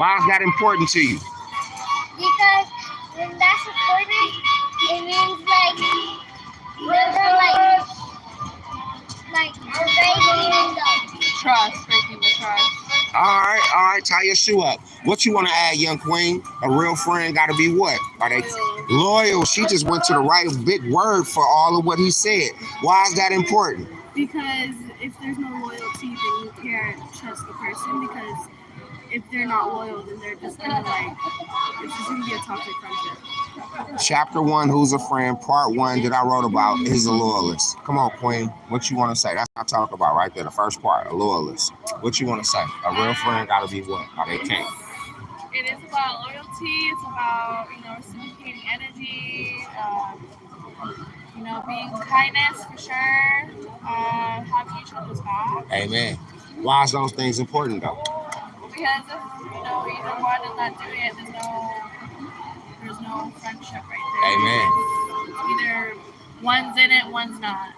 Why is that important to you? Because when that's important, it means never breaking the breaking the trust. All right, tie your shoe up. What you want to add, young queen? A real friend got to be what? Are they loyal? She just went to the right big word for all of what he said. Why is that important? Because if there's no loyalty, then you can't trust the person. Because if they're not loyal, then they're just gonna it's just gonna be a toxic friendship. Chapter 1, Who's a Friend? Part 1 that I wrote about is a loyalist. Come on, queen. What you want to say? That's what I talk about right there. The first part, a loyalist. What you want to say? A real friend got to be what? Or they can't. It is about loyalty. It's about reciprocating energy. Being kindness for sure. Having each other's back. Amen. Why is those things important though? Because if either one is not doing it, there's no friendship right there. Amen. It's either one's in it, one's not.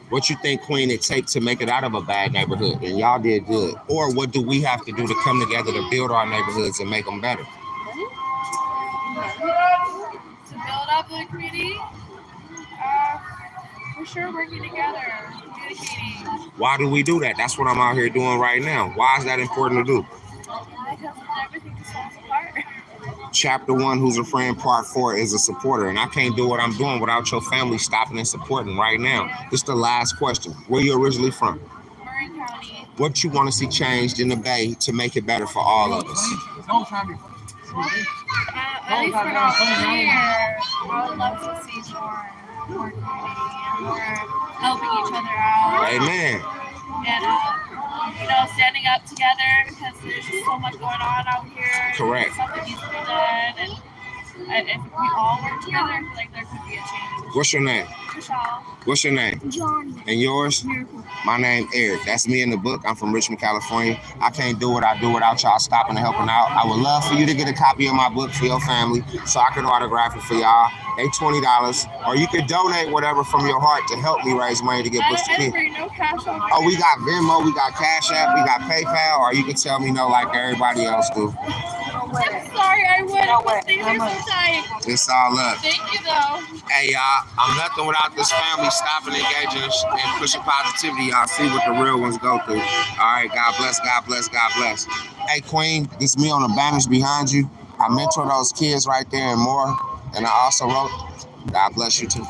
What you think, queen, it takes to make it out of a bad neighborhood? And y'all did good. Or what do we have to do to come together to build our neighborhoods and make them better? To build up the community, for sure working together, communicating. Why do we do that? That's what I'm out here doing right now. Why is that important to do? Because everything just falls apart. Chapter 1, Who's a Friend? Part 4 is a supporter. And I can't do what I'm doing without your family stopping and supporting right now. This is the last question. Where you originally from? Marin County. What you want to see changed in the Bay to make it better for all of us? At least for now here, I would love to see more community and more helping each other out. Amen. And standing up together because there's just so much going on out here. Correct. Something needs to be done, and if we all work together, I feel like there could be a change. What's your name? Michelle. What's your name? Johnny. And yours? Miracle. My name Eric. That's me in the book. I'm from Richmond, California. I can't do what I do without y'all stopping and helping out. I would love for you to get a copy of my book for your family so I can autograph it for y'all. They $20. Or you could donate whatever from your heart to help me raise money to get books to kids. No cash on Oh, we got Venmo, we got Cash App, we got PayPal, or you can tell me no like everybody else do. I'm sorry, I would. Things are so tight. It's all up. Thank you, though. Hey, y'all, I'm nothing without this family stopping, engaging, and pushing positivity. Y'all see what the real ones go through. All right, God bless, God bless, God bless. Hey, Queen, this is me on the banners behind you. I mentor those kids right there and more. And I also wrote, God bless you too.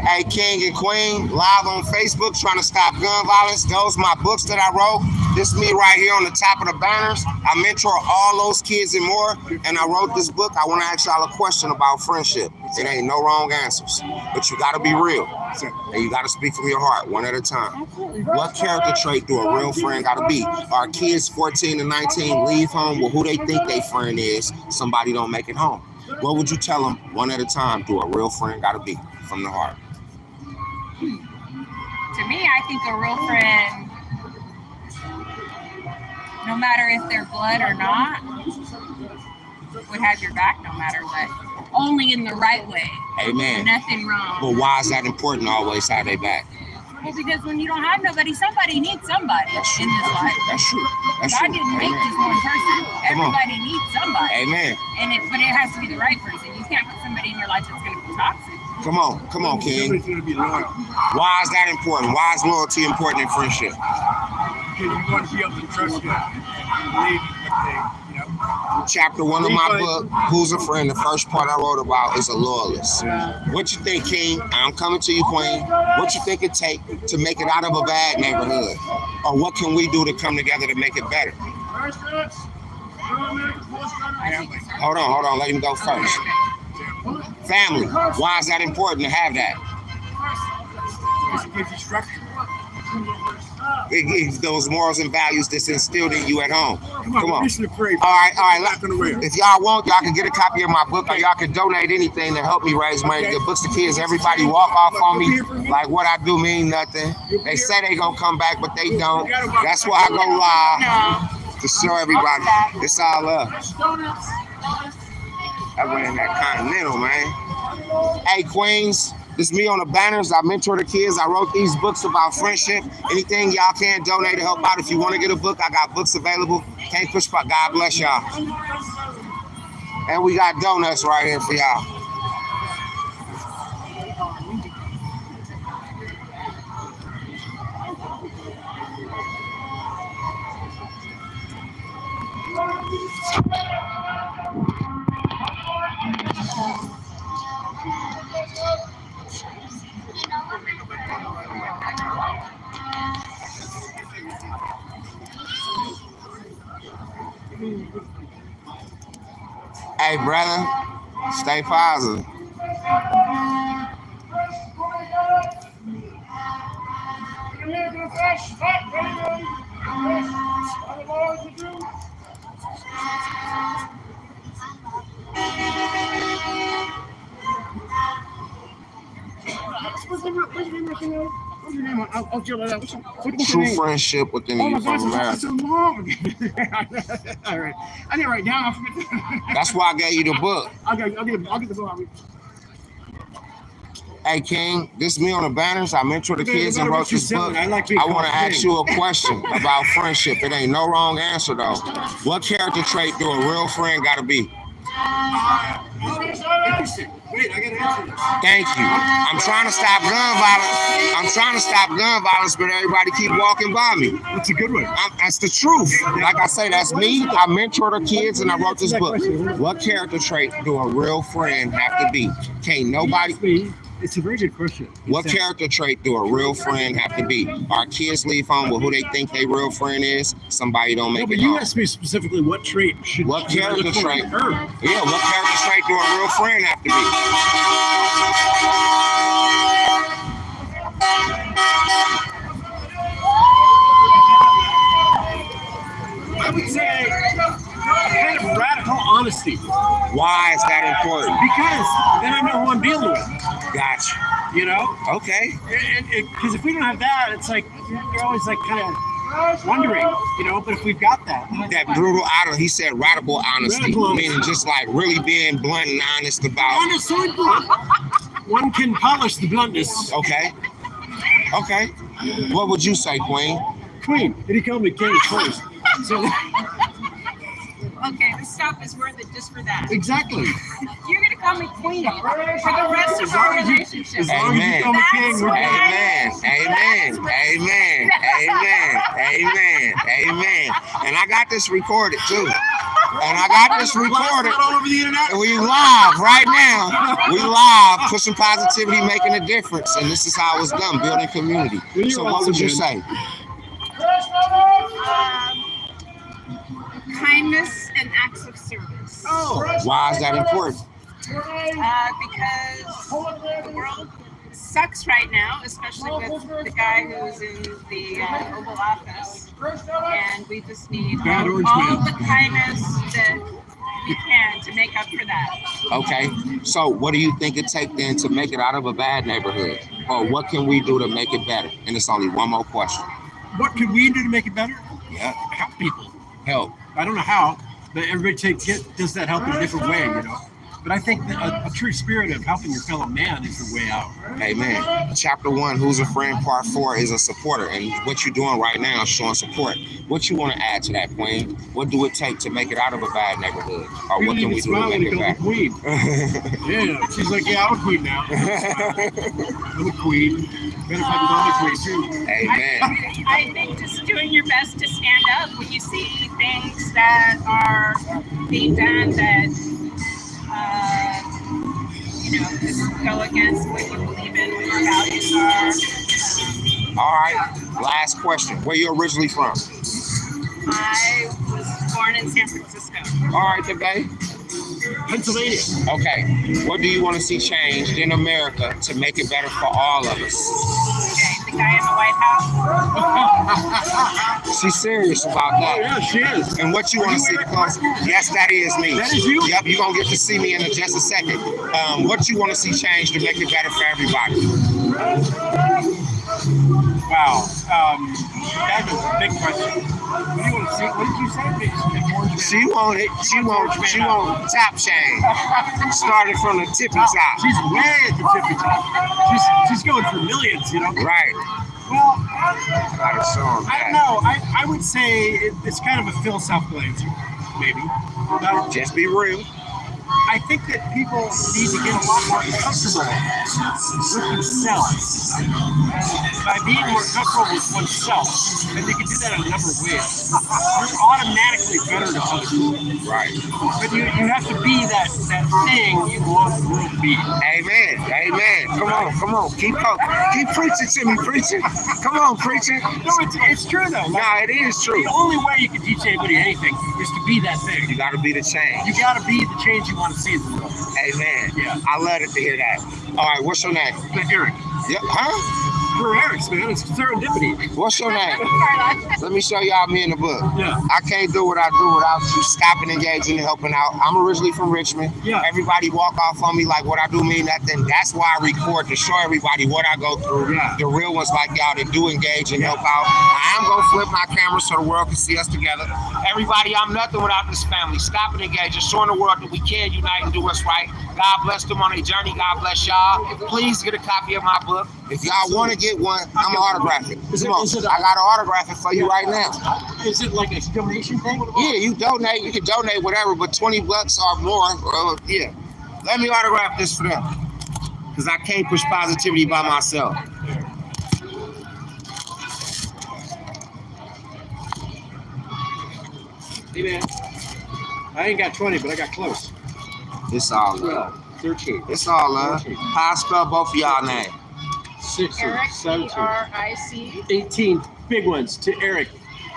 Hey, King and Queen, live on Facebook, trying to stop gun violence. Those my books that I wrote. This me right here on the top of the banners. I mentor all those kids and more, and I wrote this book. I want to ask y'all a question about friendship. It ain't no wrong answers, but you got to be real, and you got to speak from your heart, one at a time. What character trait do a real friend got to be? Our kids 14 to 19 leave home with who they think their friend is. Somebody don't make it home. What would you tell them, one at a time, do a real friend got to be from the heart? To me, I think a real friend, no matter if they're blood or not, would have your back no matter what. Only in the right way. Amen. Nothing wrong. But why is that important to always have their back? Well, because when you don't have nobody, somebody needs somebody in this life. That's true. That's God true. didn't make Amen. just one person. Come on. Everybody needs somebody. Amen. But it has to be the right person. You can't put somebody in your life that's going to be toxic. Come on, King. Why is that important? Why is loyalty important in friendship? you want to be able to trust you, believe what they, you know. Chapter 1 of my book, Who's a Friend, the first part I wrote about is a loyalist. Yeah. What you think, King? I'm coming to you, Queen. What you think it take to make it out of a bad neighborhood? Or what can we do to come together to make it better? Hold on. Let him go first. Family. Why is that important to have that? It gives you structure. It gives those morals and values that's instilled in you at home. Come on. Mission to pray. All right. Laughing away. If y'all want, y'all can get a copy of my book, or y'all can donate anything to help me raise money to get books to kids. Everybody walk off on me like what I do mean nothing. They say they gonna come back, but they don't. That's why I go live to show everybody it's all love. I went in that Continental, man. Hey, Queens. This is me on the banners. I mentor the kids. I wrote these books about friendship. Anything y'all can donate to help out. If you want to get a book, I got books available. Can't push back. God bless y'all. And we got donuts right here for y'all. Hey, brother, stay positive. What's your name? I'll chill it out. What's your True name? friendship within the Oh my youth of gosh, America. it's so long. All right. I didn't write down. I forget. That's why I gave you the book. I'll get the book. Hey, King, this is me on the banners. I mentor the kids and wrote this book. I want to ask you a question about friendship. It ain't no wrong answer, though. What character trait do a real friend got to be? Interesting. Wait, I got to answer this. Thank you. I'm trying to stop gun violence, but everybody keep walking by me. That's a good one. That's the truth. Like I say, that's me. I mentor the kids and I wrote this book. What character trait do a real friend have to be? Can't nobody... It's a very good question. What character trait do a real friend have to be? Our kids leave home with who they think their real friend is. Somebody don't make but it you home. asked me specifically what trait should. What should I character look for trait? in her? Yeah, what character trait do a real friend have to be? I would say kind of radical honesty. Why is that important? Because then I know who I'm dealing with. Gotcha. You know? Okay. Because if we don't have that, it's like you're always like kind of wondering, you know. But if we've got that Brutal honesty. He said radical honesty, Radical honesty. meaning just like really being blunt and honest about. honest, so blunt. One can polish the bluntness. Okay. What would you say, Queen? Queen. And he called me king first. So Okay, the stuff is worth it just for that. exactly. You're gonna call me queen for the rest of our relationship. As long as you call me king, we're good. Amen. And I got this recorded too. All over the internet. And we live right now. We live, pushing positivity, making a difference. And this is how it's done, building community. So what would you say? Kindness and acts of service. Why is that important? Because the world sucks right now, especially with the guy who's in the Oval Office. And we just need Bad all orange the man. kindness that we can to make up for that. Okay, so what do you think it take then to make it out of a bad neighborhood? Or what can we do to make it better? And it's only one more question. What can we do to make it better? Yeah, Help people. help. I don't know how, but everybody does that help in a different way, you know. But I think that a true spirit of helping your fellow man is the way out. Amen. Chapter 1, Who's a Friend? Part 4 is a supporter. And what you're doing right now is showing support. What you want to add to that, Queen? What do it take to make it out of a bad neighborhood? Or what can we do to make it better? Queen. Yeah, she's like, yeah, I'm a queen now. I'm a queen. Better find the knowledge way too. Amen. I think just doing your best to stand up when you see things that are being done that, just go against what you believe in, what your values are. All right. Last question. Where you originally from? I was born in San Francisco. All right, today. Pennsylvania. Okay. What do you want to see changed in America to make it better for all of us? Okay, the guy in the White House. She's serious about Oh that. yeah, she is. And what you want to see close? Yes, that is me. That is you? Yep, you're going to get to see me in just a second. What you want to see change to make it better for everybody? Wow. That was a big question. What do you want to see? What did you say? She want it. She want top chain. Started from the tippy top. She's way at the tippy top. She's going for millions, you know. Right. Well, I gotta show 'em I don't that. know. I would say it's kind of a philosophical answer, maybe. But Just be real. I think that people need to get a lot more comfortable with themselves. And by being more comfortable with oneself, and you can do that in a number of ways, you're automatically better to other people. Right. But you have to be that thing you want the world to be. Amen. Amen. Come on. Keep preaching to me, preaching. Come on, preaching. No, it's true though. Nah, it is true. The only way you can teach anybody anything is to be that thing. You gotta be the change. You gotta be the change you want to see in the world. Amen. Yeah. I love it to hear that. All right, what's your name? Eric. Yeah, huh? We're Eric's, man. It's serendipity. What's your name? Carla. Let me show y'all me in the book. Yeah. I can't do what I do without you stopping, engaging, and helping out. I'm originally from Richmond. Yeah. Everybody walk off on me like what I do mean nothing. That's why I record to show everybody what I go through. Yeah. The real ones like y'all that do engage and help out. I am gonna flip my camera so the world can see us together. Everybody, I'm nothing without this family. Stop and engage, and showing the world that we can unite and do what's right. God bless them on their journey. God bless y'all. Please get a copy of my book. If y'all want to get one, I'm gonna autograph it. Is it- Come on, is it a- I gotta autograph it for you right now. Is it like a donation thing? Yeah, you donate. You can donate whatever, but $20 or more. Yeah. Let me autograph this for them, because I can't push positivity by myself. Hey, man. I ain't got 20, but I got close. It's all love. 13, It's all love. How I spell both of y'all name? 16, Eric, 17, ERIC. 18 big ones to Eric.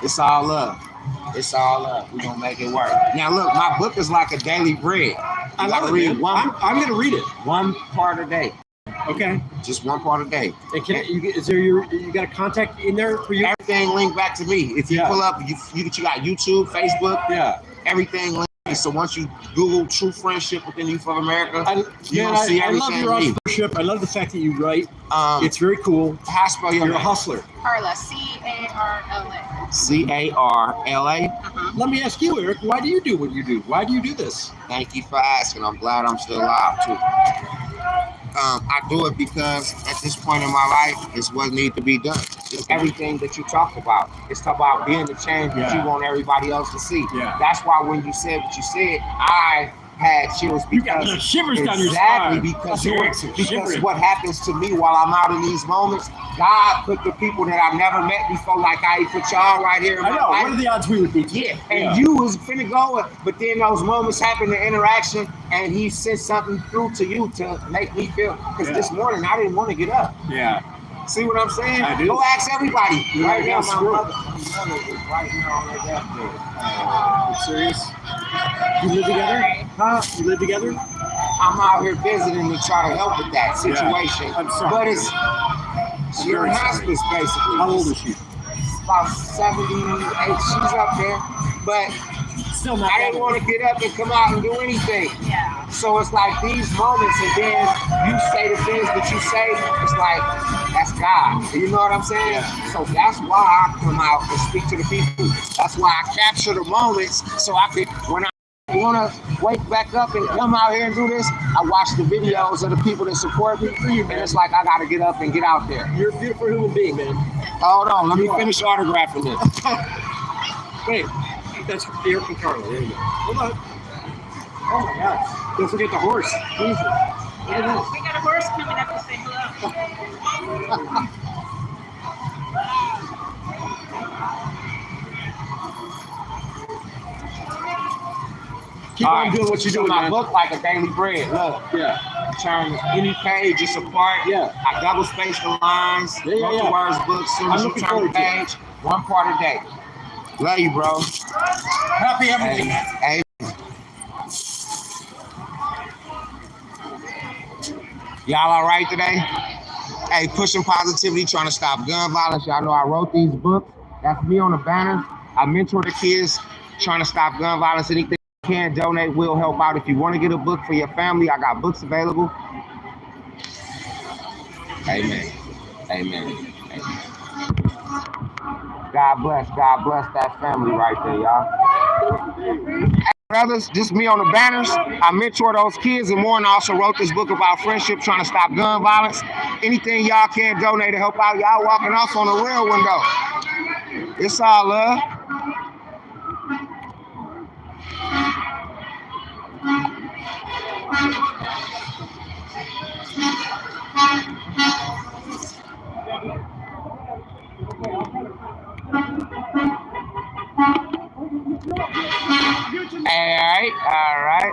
It's all love. It's all love. We're gonna make it work. Now look, my book is like a daily bread. I You love gotta it, read man. one I'm going to read it. part a day. Okay. Just one part a day. And is there you got a contact in there for you? Everything linked back to me. If you Yeah. pull up, you got YouTube, Facebook, Yeah. everything linked. So once you Google True Friendship Within Youth of America, you Man, gonna see I love everything. your me. entrepreneurship. I love the fact that you write. Um, It's very cool. how I spell your You're a name? hustler. Carla, CARLA. CARLA. Let me ask you, Eric, why do you do what you do? Why do you do this? Thank you for asking. I'm glad I'm still alive too. I do it because at this point in my life, it's what needs to be done. It's everything that you talk about. It's about being the change that you Yeah. want everybody else to see. Yeah. That's why when you said what you said, I had chills You got because little shivers down your exactly spine. because Eric's because shivering. what happens to me while I'm out in these moments, God put the people that I've never met before, like how He put y'all right here in I my know. life. What are the odds we would beat? Yeah, and you was finna go, but then those moments happen, the interaction, and He sent something through to you to make me feel. Because this morning I didn't want to get up. Yeah. See what I'm saying? I do. Go ask everybody. Yeah, Right now, that's my true. mother is right now on her deathbed. You serious? You live together? Huh? You live together? I'm out here visiting to try to help with that situation. I'm sorry. But it's you're in very sorry. hospice basically. How old is she? About 78. She's up there, but Still not. I didn't want to get up and come out and do anything. Yeah. So it's like these moments, and then you say the things that you say, it's like, that's God. You know what I'm saying? Yeah. So that's why I come out and speak to the people. That's why I capture the moments so I can, when I want to wake back up and come out here and do this, I watch the videos of the people that support me, and it's like I got to get up and get out there. You're a beautiful human being, man. Hold on, let me finish autographing this. Wait, that's Eric and Carla. There you go. Hold on. Oh my God! Don't forget the horse. Jesus. Yeah, we got a horse coming up to say hello. Keep on doing what you're doing, my man. book like a daily bread. Look, Yeah. turn any page just apart. Yeah. I double space the lines. Yeah, wrote the yeah. words book. Soon as I'm you looking turn the forward to it. page, one part a day. Love you, bro. Happy everything. Hey. Y'all all right today? Hey, pushing positivity, trying to stop gun violence. Y'all know I wrote these books. That's me on the banner. I mentor the kids trying to stop gun violence. Anything you can donate will help out. If you want to get a book for your family, I got books available. Amen. Amen. Amen. God bless that family right there, y'all. Hey, brothers, just me on the banners. I mentor those kids and more, and I also wrote this book about friendship, trying to stop gun violence. Anything y'all can donate to help out, y'all walking off on a real one though. It's all love. All right.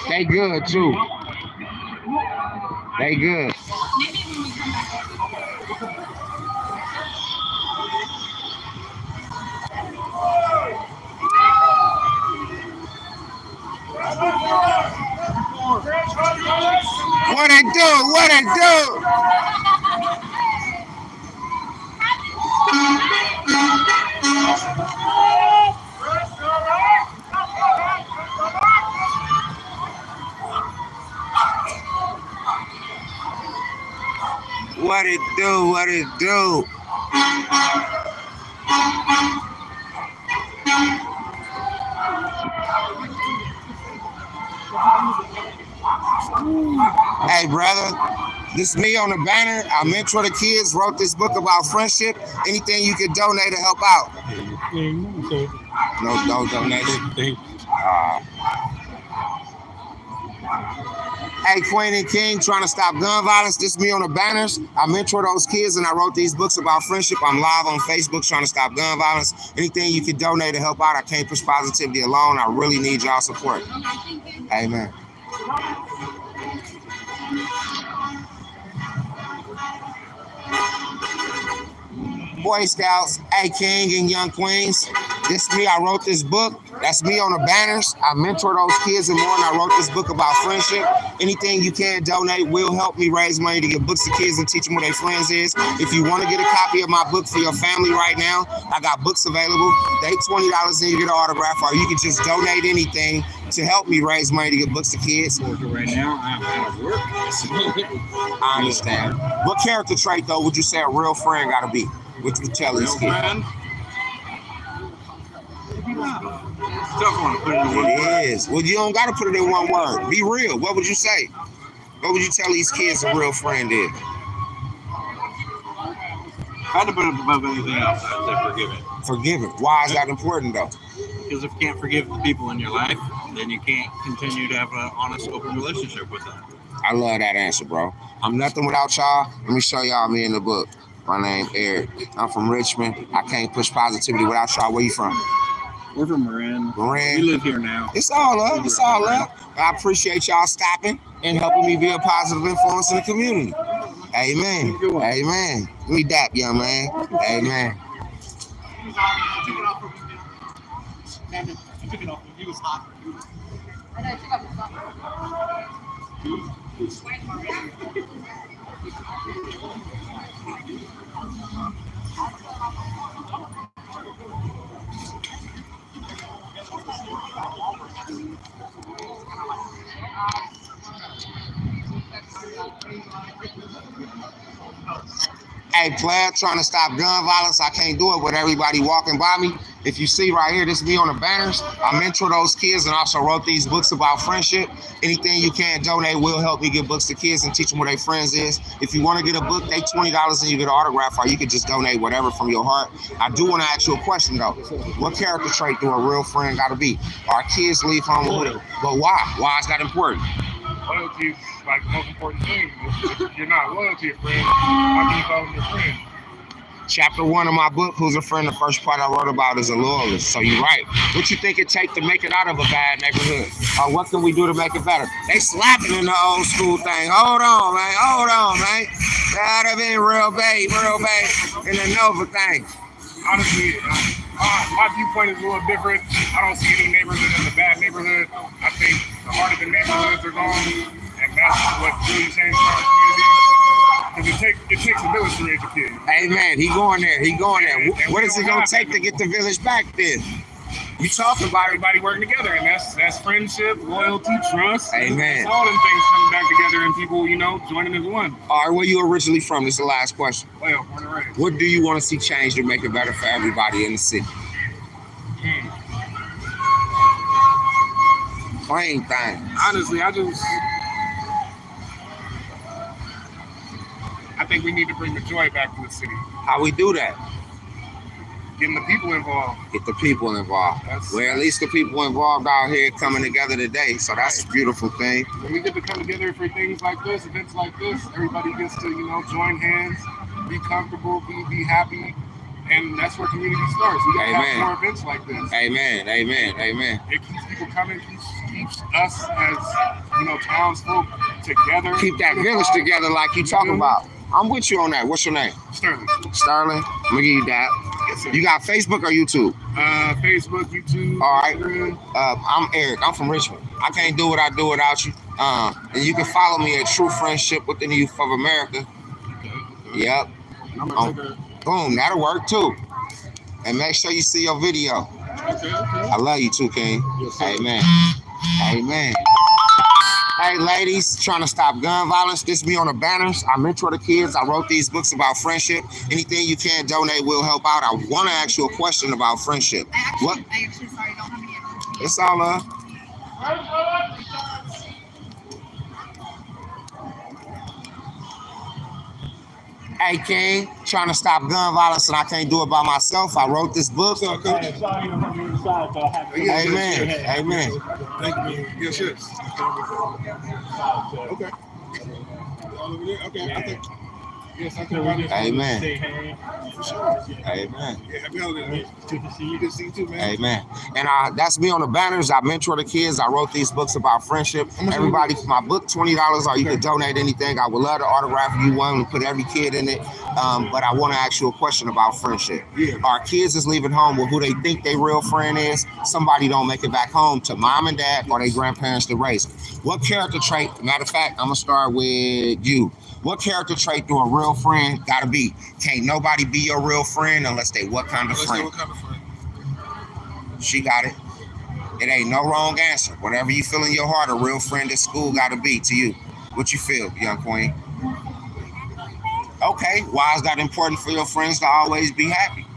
They good too. They good. What it do? What it do? What it do? What it do? Hey, brother, this is me on the banner. I mentor the kids, wrote this book about friendship. Anything you can donate to help out. No donation. Hey, Queen and King, trying to stop gun violence. This is me on the banners. I mentor those kids and I wrote these books about friendship. I'm live on Facebook trying to stop gun violence. Anything you can donate to help out. I can't push positivity alone. I really need y'all support. Amen. Boy Scouts, hey King and Young Queens. This is me. I wrote this book. That's me on the banners. I mentor those kids and more, and I wrote this book about friendship. Anything you can donate will help me raise money to get books to kids and teach them who their friends is. If you want to get a copy of my book for your family right now, I got books available. They $20 and you get an autograph, or you can just donate anything to help me raise money to get books to kids. Right now, I'm out of work. I understand. What character trait, though, would you say a real friend got to be? Which would tell these kids? Tough one to put in one word. It is. Well, you don't got to put it in one word. Be real. What would you say? What would you tell these kids a real friend is? I had to put it above anything else. I'd say forgive it. Forgive it. Why is that important, though? Because if you can't forgive the people in your life, then you can't continue to have an honest, open relationship with them. I love that answer, bro. I'm nothing without y'all. Let me show y'all me in the book. My name Eric. I'm from Richmond. I can't push positivity without y'all. Where you from? We're from Marin. Marin. We live here now. It's all love. It's all love. I appreciate y'all stopping and helping me be a positive influence in the community. Amen. Amen. Let me dap, young man. Amen. He was hot. Hey, player, trying to stop gun violence. I can't do it with everybody walking by me. If you see right here, this is me on the banners. I mentor those kids and also wrote these books about friendship. Anything you can donate will help me get books to kids and teach them who their friends is. If you want to get a book, they $20 and you get an autograph, or you can just donate whatever from your heart. I do want to ask you a question, though. What character trait do a real friend got to be? Our kids leave home with it, but why? Why is that important? Loyalty is like the most important thing. If you're not loyal to your friend, how can you call them your friend? Chapter 1 of my book, Who's a Friend? The first part I wrote about is a loyalist. So you're right. What you think it take to make it out of a bad neighborhood? Or what can we do to make it better? They slapping in the old school thing. Hold on, man. That'd have been real babe in the Nova thing. Honestly, my viewpoint is a little different. I don't see any neighborhood as a bad neighborhood. I think the heart of the neighborhoods are gone, and that's what really changed our community. Because it takes a village to raise a kid. Amen. He going there. What is it gonna take to get the village back then? You talking about it. Everybody working together, and that's friendship, loyalty, trust. Amen. That's all them things coming back together, and people, joining as one. All right, where you originally from? This is the last question. Well, born and raised. What do you want to see change to make it better for everybody in the city? Plain thing. Honestly, I think we need to bring the joy back to the city. How we do that? Getting the people involved. Get the people involved. Well, at least the people involved out here coming together today. So that's a beautiful thing. When we get to come together for things like this, events like this, everybody gets to, join hands, be comfortable, be happy. And that's where community starts. We gotta have more events like this. Amen. It keeps people coming, keeps us as, townsfolk together. Keep that village together like you talking about. I'm with you on that. What's your name? Sterling. Sterling. I'm gonna give you that. Yes, sir. You got Facebook or YouTube? Facebook, YouTube. All right. Instagram. I'm Eric. I'm from Richmond. I can't do what I do without you. And you can follow me at True Friendship with the Youth of America. Yep. Boom. That'll work too. And make sure you see your video. Okay. I love you too, King. Yes, sir. Amen. Hey, ladies, trying to stop gun violence. This me on the banners. I mentor the kids. I wrote these books about friendship. Anything you can donate will help out. I want to ask you a question about friendship. What? I actually, sorry, don't have any answers. It's all love. Hey, King, trying to stop gun violence, and I can't do it by myself. I wrote this book. Amen. Thank you. Yes, yes. Okay. Okay. I think. Yes, I think. Amen. Say hey. For sure. Amen. Yeah, happy holidays. Good to see you. Good to see you too, man. Amen. And that's me on the banners. I mentor the kids. I wrote these books about friendship. Everybody, my book, $20, or you can donate anything. I would love to autograph you one and put every kid in it. But I want to ask you a question about friendship. Yeah. Our kids is leaving home with who they think their real friend is. Somebody don't make it back home to mom and dad or their grandparents to raise them. What character trait, matter of fact, I'm going to start with you. What character trait do a real friend gotta be? Can't nobody be your real friend unless they what kind of friend? She got it. It ain't no wrong answer. Whatever you feel in your heart, a real friend at school gotta be to you. What you feel, young queen? Okay, why is that important for your friends to always be happy?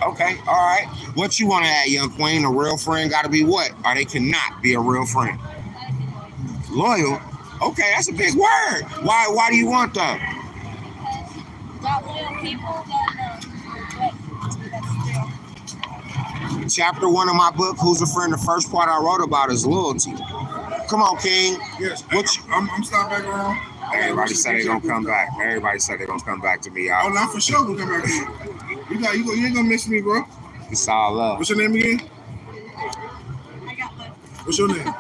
Okay, all right. What you want to add, young queen? A real friend gotta be what? Or they cannot be a real friend? Loyal? Okay, that's a big word. Why do you want that? Not loyal people, Chapter 1 of my book, Who's a Friend? The first part I wrote about is loyalty. Come on, King. Yes, I'm stopping back around. Everybody said they're gonna come back. Everybody said they're gonna come back to me, y'all. Oh, not for sure gonna come back here. You ain't gonna miss me, bro. It's all love. What's your name again? What's your name?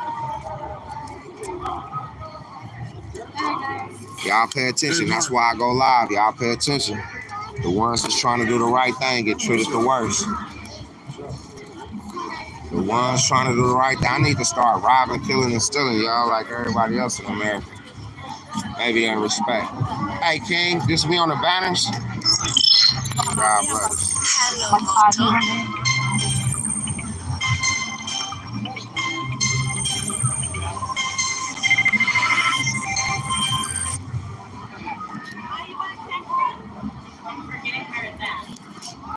Y'all pay attention. That's why I go live. Y'all pay attention. The ones that's trying to do the right thing get treated the worst. The ones trying to do the right thing. I need to start robbing, killing, and stealing, y'all, like everybody else in America. Maybe in respect. Hey, King, this me on the banners. God bless.